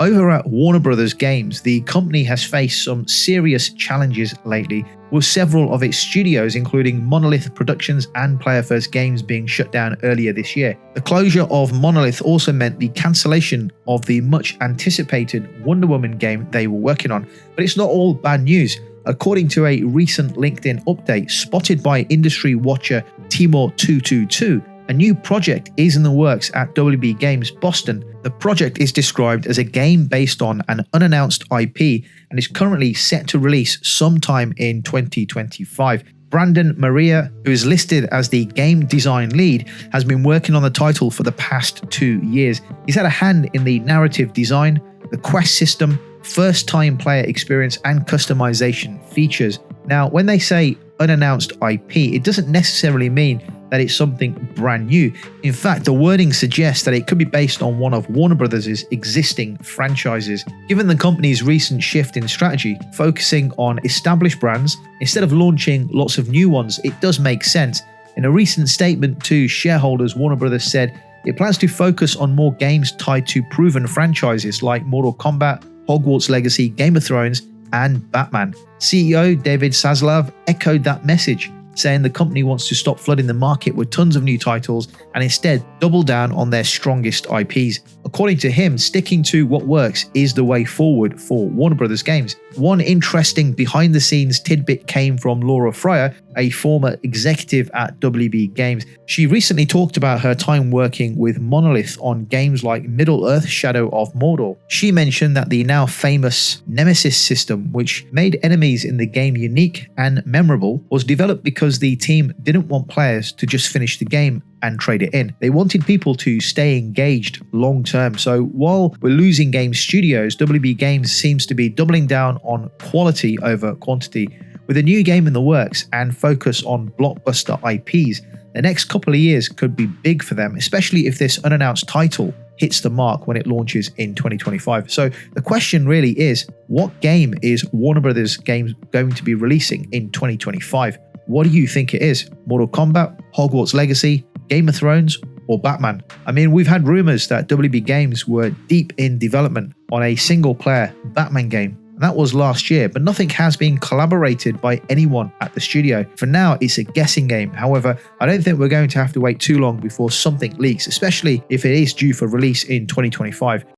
Over at Warner Brothers Games, the company has faced some serious challenges lately, with several of its studios, including Monolith Productions and Player First Games, being shut down earlier this year. The closure of Monolith also meant the cancellation of the much anticipated Wonder Woman game they were working on. But it's not all bad news. According to a recent LinkedIn update spotted by industry watcher Timor222, a new project is in the works at WB Games Boston. The project is described as a game based on an unannounced IP and is currently set to release sometime in 2025. Brandon Maria, who is listed as the game design lead, has been working on the title for the past 2 years. He's had a hand in the narrative design, the quest system, first-time player experience, and customization features. Now, when they say unannounced IP, it doesn't necessarily mean that it's something brand new. In fact, the wording suggests that it could be based on one of Warner Brothers' existing franchises. Given the company's recent shift in strategy, focusing on established brands instead of launching lots of new ones, it does make sense. In a recent statement to shareholders, Warner Brothers said it plans to focus on more games tied to proven franchises like Mortal Kombat, Hogwarts Legacy, Game of Thrones, and Batman. CEO David Zaslav echoed that message, saying the company wants to stop flooding the market with tons of new titles and instead double down on their strongest IPs. According to him, sticking to what works is the way forward for Warner Brothers Games. One interesting behind-the-scenes tidbit came from Laura Fryer, a former executive at WB Games. She recently talked about her time working with Monolith on games like Middle-earth: Shadow of Mordor. She mentioned that the now famous Nemesis system, which made enemies in the game unique and memorable, was developed because the team didn't want players to just finish the game and trade it in. They wanted people to stay engaged long term. So while we're losing game studios, WB Games seems to be doubling down on quality over quantity. With a new game in the works and focus on blockbuster IPs, the next couple of years could be big for them, especially if this unannounced title hits the mark when it launches in 2025. So the question really is, what game is Warner Brothers Games going to be releasing in 2025? What do you think it is? Mortal Kombat, Hogwarts Legacy, Game of Thrones, or Batman? I mean, we've had rumors that WB Games were deep in development on a single-player Batman game, and that was last year, but nothing has been collaborated by anyone at the studio. For now, it's a guessing game. However, I don't think we're going to have to wait too long before something leaks, especially if it is due for release in 2025.